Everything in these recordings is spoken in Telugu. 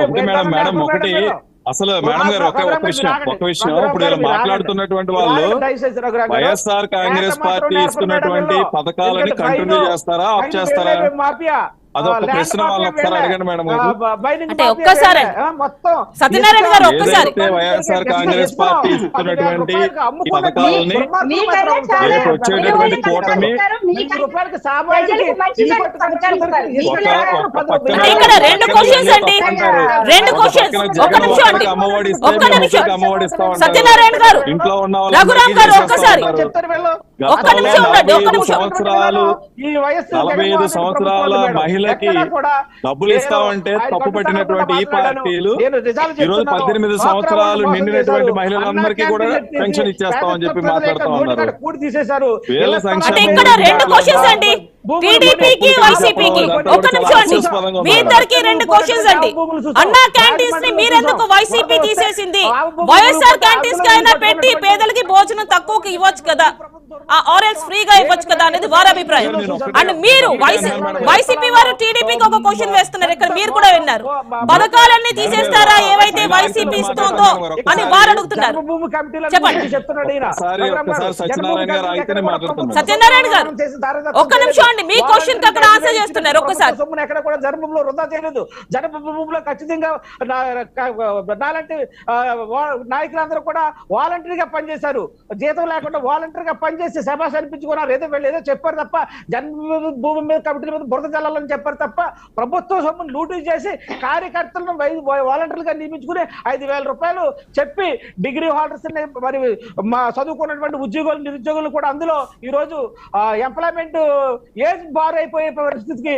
ఒకటి మేడం ఒకటి అసలు మేడం గారు ఒక విషయం ఇప్పుడు ఇలా మాట్లాడుతున్నటువంటి వాళ్ళు వైఎస్ఆర్ కాంగ్రెస్ పార్టీ ఇస్తున్నటువంటి పథకాలని కంటిన్యూ చేస్తారా ఆఫ్ చేస్తారా అదొక ప్రశ్న వాళ్ళు ఒకసారి అడగండి మేడం అంటే ఒక్కసారి సత్యనారాయణ గారు ఒక్కసారి వైఎస్ఆర్ కాంగ్రెస్ పార్టీ ఇస్తున్నటువంటి పథకాలని రేపు వచ్చేటటువంటి కూటమి ఇక్కడ రెండు క్వశ్చన్స్ అండి, రెండు క్వశ్చన్స్. ఒక్క నిమిషం అండి, ఒక్క నిమిషం. సత్యనారాయణ గారు, ఇంట్లో ఉన్న రఘురామ్ గారు ఒక్కసారి ఒక్క నిమిషం ఉండండి, ఒక్క నిమిషం. సంవత్సరాలు 45 సంవత్సరాల మహిళకి డబ్బులు ఇస్తామంటే తప్పు పట్టినటువంటి ఈ పార్టీలు ఈరోజు 18 సంవత్సరాలు నిండినటువంటి మహిళలందరికీ కూడా పెన్షన్ ఇచ్చేస్తామని చెప్పి మాట్లాడుతూ ఉన్నారు. వీళ్ళ అంటే ఇక్కడ రెండు క్వశ్చన్స్ అండి, టీడీపీకి వైసీపీకి. ఒక్క నిమిషం అండి, మీ ఇద్దరికి రెండు క్వశ్చన్స్ అండి. అన్నా క్యాంటీన్స్ ని మీరెందుకు వైసీపీ తీసేసింది? వైఎస్ఆర్ క్యాంటీన్స్ కి అయినా పెట్టి పేదలకి భోజనం తక్కువకి ఇవ్వచ్చు కదా, ఆర్ఎల్స్ ఫ్రీగా ఇవ్వచ్చు కదా అనేది వారి అభిప్రాయం. అండ్ మీరు వైసీపీ వారు టీడీపీకి ఒక క్వశ్చన్ వేస్తున్నారు, ఇక్కడ మీరు కూడా విన్నారు. పథకాలన్నీ తీసేస్తారా ఏవైతే వైసీపీ ఇస్తుందో అని వారు అడుగుతున్నారు. చెప్పండి సత్యనారాయణ గారు, ఒక్క నిమిషం అండి, మీ క్వశ్చన్ కి అక్కడ ఆన్సర్ చేస్తున్నారు. ఒక్కసారి ఎక్కడ కూడా జన్మభూమిలో వృధా చేయలేదు. జన్మభూమిలో ఖచ్చితంగా నాలాంటి నాయకులందరూ కూడా వాలంటరీగా పనిచేశారు, జీతం లేకుండా వాలంటరీగా పనిచేసి సభాష్ అనిపించుకున్నారు. ఏదో వీళ్ళు ఏదో చెప్పారు తప్ప జన్మభూమి మీద కమిటీల మీద బురద జల్లాలని చెప్పారు తప్ప ప్రభుత్వం సొమ్మును లూటీ చేసి కార్యకర్తలను వాలంటీర్లుగా నియమించుకుని 5,000 రూపాయలు చెప్పి డిగ్రీ హోల్డర్స్ మరి మా చదువుకున్నటువంటి ఉద్యోగులు నిరుద్యోగులు కూడా అందులో ఈ రోజు ఎంప్లాయ్మెంట్ ఏజ్ బార్ అయిపోయే పరిస్థితికి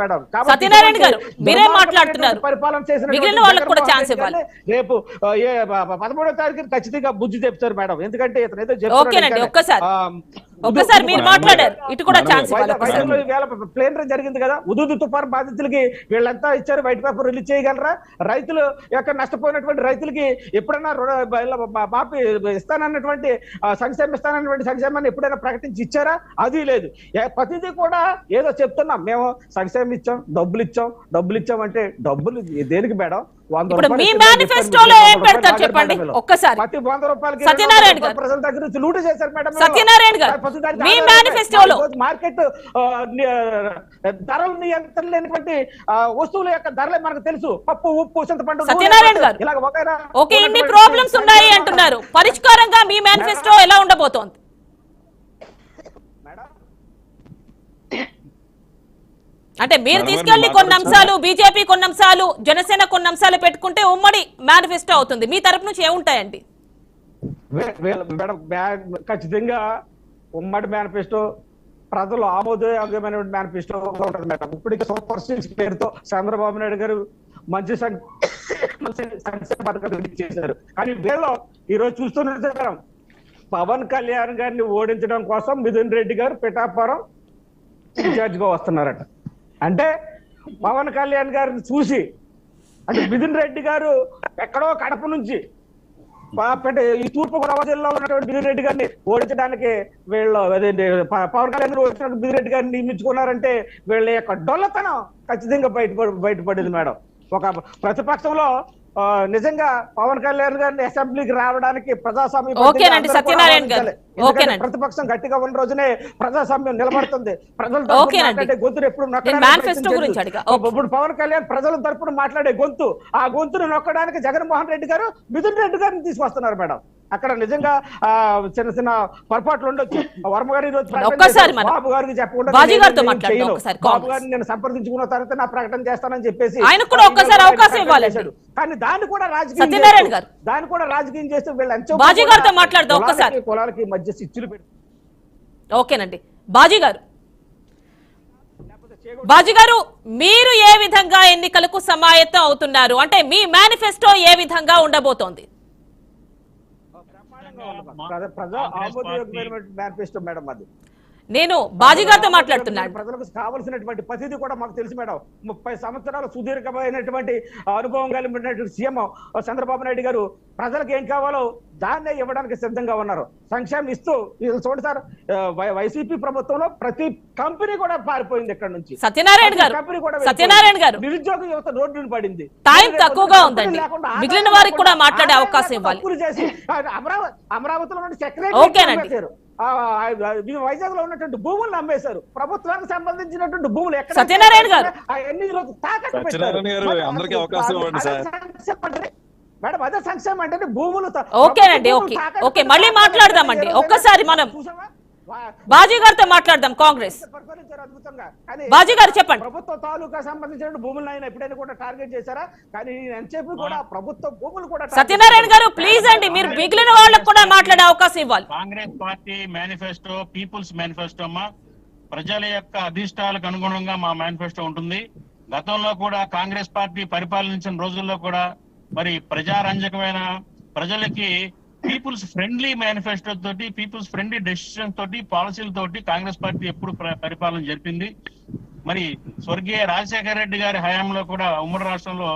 మేడం సత్యనారాయణ గారు మీరే మాట్లాడుతున్నారు. పరిపాలన చేసిన రేపు 13వ తారీఖు ఖచ్చితంగా బుద్ధి చెప్తారు మేడం. ఎందుకంటే ఇతను ఏదో ఒక్కసారి మీరు మాట్లాడారు, ఇటు కూడా ఛాన్స్ ప్లేన్ జరిగింది కదా, ఉదుదు తుఫాను బాధితులకి వీళ్ళంతా ఇచ్చారు, వైట్ పేపర్ రిలీజ్ చేయగలరా? రైతులు యొక్క నష్టపోయినటువంటి రైతులకి ఎప్పుడైనా మాపి ఇస్తానన్నటువంటి సంక్షేమిస్తానన్నటువంటి సంక్షేమాన్ని ఎప్పుడైనా ప్రకటించి ఇచ్చారా? అది లేదు. ప్రతిదీ కూడా ఏదో చెప్తున్నాం, మేము సంక్షేమం ఇచ్చాం, డబ్బులు ఇచ్చాం అంటే డబ్బులు దేనికి మేడం? మీ మేనిఫెస్టోలో ఏం పెడతారు చెప్పండి ఒక్కసారి. సత్యనారాయణ గారు, ప్రజల దగ్గర నుంచి లూటు చేశారు మేడం. సత్యనారాయణ గారు, మీ మేనిఫెస్టోలో మార్కెట్ ధరలు నియంత్రణ లేనటువంటి వస్తువుల యొక్క ధరలే మనకు తెలుసు. పప్పు, ఉప్పు, చింతపండు. సత్యనారాయణ గారు, ఓకే, ఇన్ని ప్రాబ్లమ్స్ ఉన్నాయి అంటున్నారు, పరిష్కారంగా మీ మేనిఫెస్టో ఎలా ఉండబోతోంది? అంటే మీరు తీసుకెళ్లి కొన్ని అంశాలు, బీజేపీ కొన్ని అంశాలు, జనసేన కొన్ని అంశాలు పెట్టుకుంటే ఉమ్మడి మేనిఫెస్టో అవుతుంది. మీ తరపు నుంచి ఏముంటాయండి? ఖచ్చితంగా ఉమ్మడి మేనిఫెస్టో ప్రజలు ఆమోదయోగ్యమైన మేనిఫెస్టో ఉంటుంది మేడం. ఇప్పటికే సూపర్ స్టార్ పేరుతో చంద్రబాబు నాయుడు గారు మంచి సంక్షేమ పథకాలు రిలీజ్ చేశారు. కానీ వీళ్ళు ఈరోజు చూస్తున్న పవన్ కళ్యాణ్ గారిని ఓడించడం కోసం మిథున్ రెడ్డి గారు పిఠాపురం ఇన్ఛార్జ్ గా వస్తున్నారట. అంటే పవన్ కళ్యాణ్ గారిని చూసి, అంటే మిథున్ రెడ్డి గారు ఎక్కడో కడప నుంచి ఈ తూర్పు గోదావరి జిల్లాలో ఉన్నటువంటి మిథున్ రెడ్డి గారిని ఓడించడానికి వీళ్ళు అదేంటి పవన్ కళ్యాణ్ గారు ఓడించినట్టు మిథున్ రెడ్డి గారిని నియమించుకున్నారంటే వీళ్ళ యొక్క డొల్లతనం ఖచ్చితంగా బయటపడింది మేడం. ఒక ప్రతిపక్షంలో నిజంగా పవన్ కళ్యాణ్ గారిని అసెంబ్లీకి రావడానికి ప్రజాస్వామ్యం ప్రతిపక్షం గట్టిగా ఉన్న రోజునే ప్రజాస్వామ్యం నిలబడుతుంది. ప్రజలతో గొంతును ఎప్పుడు ఇప్పుడు పవన్ కళ్యాణ్ ప్రజల తరపున మాట్లాడే గొంతు, ఆ గొంతును నొక్కడానికి జగన్మోహన్ రెడ్డి గారు మిథున్ రెడ్డి గారిని తీసుకొస్తున్నారు మేడం. అక్కడ నిజంగా చిన్న చిన్న పొరపాట్లు ఉండొచ్చు. వర్మ గారు బాబు గారికి చెప్పకుండా బాబు గారిని నేను సంప్రదించుకున్న తర్వాత నా ప్రకటన చేస్తానని చెప్పేసి కానీ దాన్ని కూడా రాజకీయం చేస్తూ వీళ్ళు కులాలకి మధ్య చిచ్చులు పెట్టి. ఓకేనండి బాజీ గారు, మీరు ఏ విధంగా ఎన్నికలకు సమాయత్తం అవుతున్నారు? అంటే మీ మేనిఫెస్టో ఏ విధంగా ఉండబోతోంది? ప్రజా ఆమోదయోగ్యమైన మేనిఫెస్టో మేడం అది. నేను బాజీ గారితో మాట్లాడుతున్నాను. ప్రజలకు కావాల్సినటువంటి ప్రతిదీ కూడా మాకు తెలుసు మేడం. 30 సంవత్సరాల సుదీర్ఘమైనటువంటి అనుభవం కలిగినటువంటి సీఎం చంద్రబాబు నాయుడు గారు ప్రజలకు ఏం కావాలో దాన్నే ఇవ్వడానికి సిద్ధంగా ఉన్నారు. సంక్షేమం ఇస్తూ చూడండి సార్, వైసీపీ ప్రభుత్వంలో ప్రతి కంపెనీ కూడా పారిపోయింది ఇక్కడ నుంచి. సత్యనారాయణ గారు నిరుద్యోగ యువత రోడ్డును పడింది. టైం తక్కువగా ఉందండి, మిగిలిన వారికి కూడా మాట్లాడే అవకాశం ఇవ్వాలి. అమరావతిలో సెక్రటరీ వైజాగ్ లో ఉన్నటువంటి భూములను అమ్మేశారు. ప్రభుత్వానికి సంబంధించినటువంటి భూములు ఎక్కడ సత్యనారాయణ గారు మేడం అదే సంక్షేమం అంటే భూములు. ఓకేనండి, ఓకే మళ్ళీ మాట్లాడదామండి. ఒక్కసారి మనం బాజీ గారితో మాట్లాడదాం. కాంగ్రెస్ బాజీ గారు చెప్పండి. ప్రభుత్వ తాలూకా సంబంధించిన భూములను ఆయన ఎప్పుడైనా కూడా టార్గెట్ చేశారా? కానీ ఎంతసేపు కూడా ప్రభుత్వ భూములు కూడా. సత్యనారాయణ గారు ప్లీజ్ అండి, మీరు మిగిలిన వాళ్ళకు కూడా మాట్లాడే అవకాశం ఇవ్వాలి. Congress party manifesto people's manifesto అమ్మా, ప్రజల యొక్క అధిష్టాలకు అనుగుణంగా మా మేనిఫెస్టో ఉంటుంది. గతంలో కూడా కాంగ్రెస్ పార్టీ పరిపాలించిన రోజుల్లో కూడా మరి ప్రజారంజకమైన ప్రజలకి పీపుల్స్ ఫ్రెండ్లీ మేనిఫెస్టో తోటి, పీపుల్స్ ఫ్రెండ్లీ డెసిషన్ తోటి, పాలసీలతోటి కాంగ్రెస్ పార్టీ ఎప్పుడు పరిపాలన జరిపింది. మరి స్వర్గీయ రాజశేఖర రెడ్డి గారి హయాంలో కూడా ఉమ్మడి రాష్ట్రంలో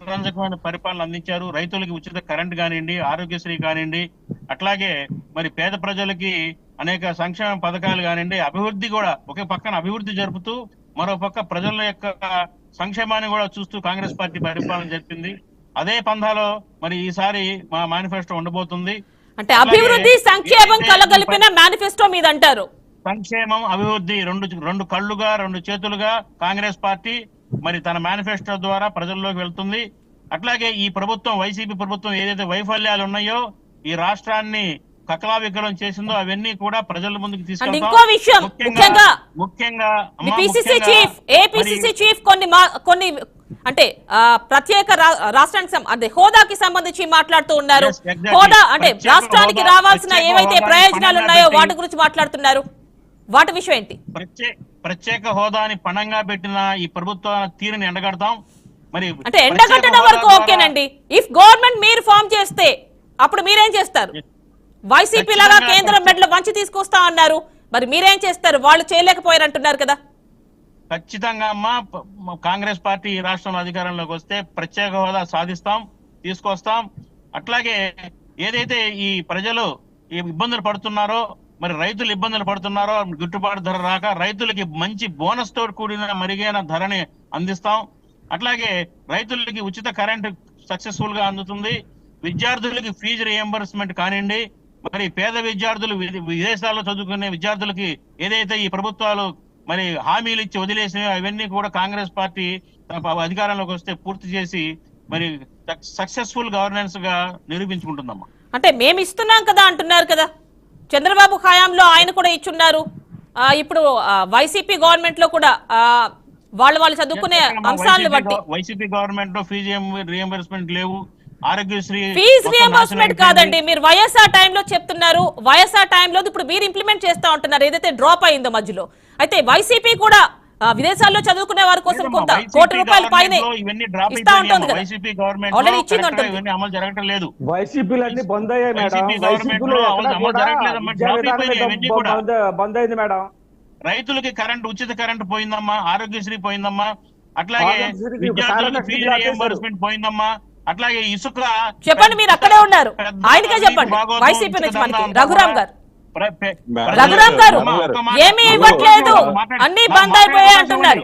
రంజకమైన పరిపాలన అందించారు. రైతులకి ఉచిత కరెంట్ కానివ్వండి, ఆరోగ్యశ్రీ కానివ్వండి, అట్లాగే మరి పేద ప్రజలకి అనేక సంక్షేమ పథకాలు కానివ్వండి, అభివృద్ధి కూడా ఒక పక్కన అభివృద్ధి జరుపుతూ మరో పక్క ప్రజల యొక్క సంక్షేమాన్ని కూడా చూస్తూ కాంగ్రెస్ పార్టీ పరిపాలన జరిపింది. అదే పంధాలో మరి ఈసారి మా మేనిఫెస్టో ఉండబోతుంది. అంటే అభివృద్ధి సంక్షేమం కలగలిపిన మేనిఫెస్టో మీద అంటారు. సంక్షేమం అభివృద్ధి రెండు కళ్ళుగా రెండు చేతులుగా కాంగ్రెస్ పార్టీ మరి తన మేనిఫెస్టో ద్వారా ప్రజల్లోకి వెళ్తుంది. అట్లాగే ఈ ప్రభుత్వం వైసీపీ ప్రభుత్వం ఏదైతే వైఫల్యాలు ఉన్నాయో, ఈ రాష్ట్రాన్ని కకలావికలం చేసిందో అవన్నీ కూడా ప్రజల ముందుకు తీసుకెళ్తాం. ఇంకో విషయం ముఖ్యంగా ఏపీసీసీ చీఫ్ కొన్ని అంటే ప్రత్యేక రాష్ట్రానికి అంటే హోదాకి సంబంధించి మాట్లాడుతూ ఉన్నారు. హోదా అంటే రాష్ట్రానికి రావాల్సిన ఏవైతే ప్రయోజనాలు ఉన్నాయో వాటి గురించి మాట్లాడుతున్నారు. వాటి విషయం ఏంటి? ప్రత్యేక హోదాని పణంగా పెట్టిన ఈ ప్రభుత్వ తీరుని ఎండగడతాం. మరి అంటే ఎండగట్టడం వరకు ఓకేనండి. ఇఫ్ గవర్నమెంట్ మీరు ఫామ్ చేస్తే అప్పుడు మీరేం చేస్తారు? వైసీపీ లాగా కేంద్రం మెడలు వంచి తీసుకొస్తా అన్నారు, మరి మీరేం చేస్తారు? వాళ్ళు చేయలేకపోయారు అంటున్నారు కదా. ఖచ్చితంగా అమ్మా, కాంగ్రెస్ పార్టీ ఈ రాష్ట్రంలో అధికారంలోకి వస్తే ప్రత్యేక హోదా సాధిస్తాం, తీసుకొస్తాం. అట్లాగే ఏదైతే ఈ ప్రజలు ఇబ్బందులు పడుతున్నారో, మరి రైతులు ఇబ్బందులు పడుతున్నారో, గిట్టుబాటు ధర రాక రైతులకి మంచి బోనస్ తో కూడిన మెరుగైన ధరని అందిస్తాం. అట్లాగే రైతులకి ఉచిత కరెంట్ సక్సెస్ఫుల్ గా అందుతుంది. విద్యార్థులకి ఫీజు రియంబర్స్మెంట్ కానివ్వండి, మరి పేద విద్యార్థులు విదేశాల్లో చదువుకునే విద్యార్థులకి ఏదైతే ఈ ప్రభుత్వాలు మరి హామీలు ఇచ్చి వదిలేసినవి అవన్నీ కూడా కాంగ్రెస్ పార్టీ అధికారంలోకి వస్తే పూర్తి చేసి మరి సక్సెస్ఫుల్ గవర్నెన్స్ గా నిరూపించుకుంటుందమ్మా. అంటే మేము ఇస్తున్నాం కదా అంటున్నారు కదా. చంద్రబాబు హయాంలో ఆయన కూడా ఇచ్చున్నారు. ఇప్పుడు వైసీపీ గవర్నమెంట్ లో కూడా వాళ్ళు చదువుకునే అంశాలను బట్టి వైసీపీ గవర్నమెంట్ లో ఫీజు రియంబర్స్మెంట్ లేవు, ఆరోగ్యశ్రీ ఫీజు రియంబర్స్మెంట్ కాదండి. మీరు వైఎస్ఆర్ టైంలో చెప్తున్నారు, వైఎస్ఆర్ టైంలో ఇప్పుడు మీరు ఇంప్లిమెంట్ చేస్తా ఉంటున్నారు ఏదైతే డ్రాప్ అయిందో మధ్యలో. అయితే వైసీపీ కూడా విదేశాల్లో చదువుకునే వారి కోసం కొంత కోటి రూపాయల పైన ఇస్తా ఉంటుంది కదా. ఆల్రెడీ ఇచ్చింది ఉంటుంది. అమలు జరగటం లేదు. వైసీపీలన్నీ బంద్ అయ్యాయి మేడం. బంద్ అయింది మేడం. రైతులకి కరెంట్ ఉచిత కరెంట్ పోయిందమ్మా, ఆరోగ్యశ్రీ పోయిందమ్మా, అట్లాగే విద్యార్థులకు ఫీజు రియంబర్స్మెంట్ పోయిందమ్మా, అట్లాగే ఇసుక. చెప్పండి, మీరు అక్కడే ఉన్నారు, ఆయనకే చెప్పండి. వైసీపీ నుంచి మనకి రఘురామ్ గారు ఏమీ ఇవ్వట్లేదు, అన్ని బంద్ అయిపోయాయి అంటున్నారు.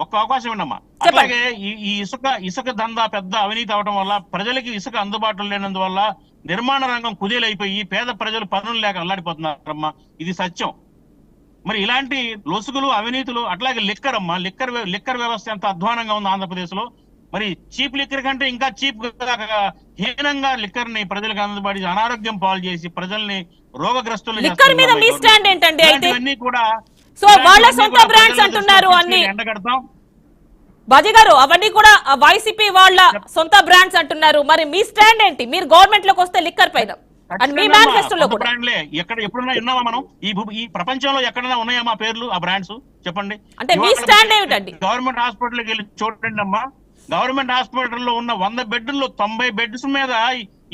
ఒక్క అవకాశం ఉండమ్మా. అట్లాగే ఈ ఇసుక దందా పెద్ద అవినీతి అవడం వల్ల ప్రజలకి ఇసుక అందుబాటులో లేనందువల్ల నిర్మాణ రంగం కుదేలైపోయి పేద ప్రజలు పనులు లేక అల్లాడిపోతున్నారమ్మా. ఇది సత్యం. మరి ఇలాంటి లొసుగులు అవినీతులు, అట్లాగే లిక్కర్ అమ్మా, లిక్కర్ వ్యవస్థ ఎంత అధ్వానంగా ఉంది ఆంధ్రప్రదేశ్ లో. మరి చీప్ లిక్కర్ కంటే ఇంకా చీప్ హీనంగా లిక్కర్ ని ప్రజలకు అందుబాటు అనారోగ్యం పాలు చేసి ప్రజల్ని రోగగ్రస్తులు ఇవన్నీ కూడా వాళ్ళ సొంత బ్రాండ్స్ అంటున్నారు అన్ని. బాజీ గారు అవన్నీ కూడా వైసీపీ వాళ్ళ సొంత బ్రాండ్స్ అంటున్నారు. మరి మీ స్టాండ్ ఏంటి? మీరు గవర్నమెంట్ లోకి వస్తే లిక్కర్ పైన మీ మేనిఫెస్టోలో కూడా ఎక్కడ ఎప్పుడైనా విన్నామా మనం? ఈ ప్రపంచంలో ఎక్కడైనా ఉన్నాయా మా పేర్లు ఆ బ్రాండ్స్? చెప్పండి. అంటే మీ స్టాండ్ ఏమిటండి? గవర్నమెంట్ హాస్పిటల్కి వెళ్ళి చూడండి అమ్మా. గవర్నమెంట్ హాస్పిటల్లో ఉన్న 100 బెడ్లలో 90 బెడ్స్ మీద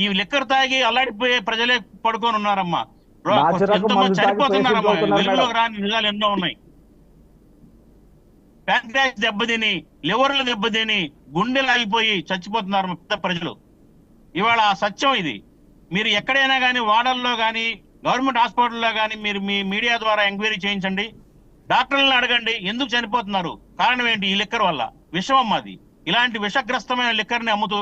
ఈ లిక్కర్ తాగి అల్లాడిపోయే ప్రజలే పడుకొని ఉన్నారమ్మా. చనిపోతున్నారమ్మా, వెలుగులోకి రాని నిజాలు ఎన్నో ఉన్నాయి. ప్యాంక్రియాస్ దెబ్బతిని, లివర్లు దెబ్బతిని, గుండెలు ఆగిపోయి చచ్చిపోతున్నారు పెద్ద ప్రజలు. ఇవాళ ఆ సత్యం ఇది. మీరు ఎక్కడైనా కానీ, వాడల్లో కానీ, గవర్నమెంట్ హాస్పిటల్లో కానీ మీరు మీ మీడియా ద్వారా ఎంక్వైరీ చేయించండి. డాక్టర్లను అడగండి ఎందుకు చనిపోతున్నారు, కారణం ఏంటి? ఈ లిక్కర్ వల్ల. విషం అమ్మది. ఇలాంటి విషగ్రస్తమైన లిక్కర్ని అమ్ముతూ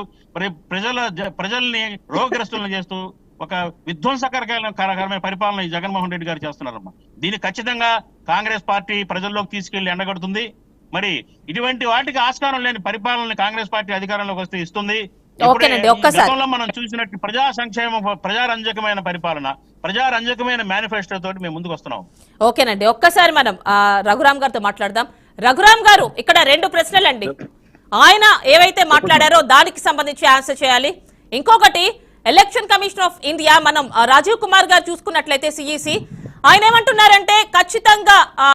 ప్రజల్ని రోగగ్రస్తులను చేస్తూ ఒక విధ్వంసకరమైన పరిపాలన ఈ జగన్మోహన్ రెడ్డి గారు చేస్తున్నారమ్మా. దీన్ని ఖచ్చితంగా కాంగ్రెస్ పార్టీ ప్రజల్లోకి తీసుకెళ్లి ఎండగడుతుంది. మరి ఇటువంటి వాటికి ఆస్కారం లేని పరిపాలన కాంగ్రెస్ పార్టీ అధికారంలోకి వస్తే ఇస్తుంది. గతంలో మనం చూసినట్టు ప్రజా సంక్షేమ, ప్రజారంజకమైన పరిపాలన, ప్రజారంజకమైన మేనిఫెస్టో తోటి మేము ముందుకు వస్తున్నాం. ఓకేనండి, ఒక్కసారి మనం రఘురామ్ గారితో మాట్లాడదాం. రఘురామ్ గారు, ఇక్కడ 2 ప్రశ్నలండి. ఆయన ఏవైతే మాట్లాడారో దానికి సంబంధించి ఆన్సర్ చేయాలి. ఇంకొకటి, ఎలక్షన్ కమిషన్ ఆఫ్ ఇండియా మనం రాజీవ్ కుమార్ గారు చూసుకున్నట్లయితే సిఈసి, ఆయన ఏమంటున్నారంటే ఖచ్చితంగా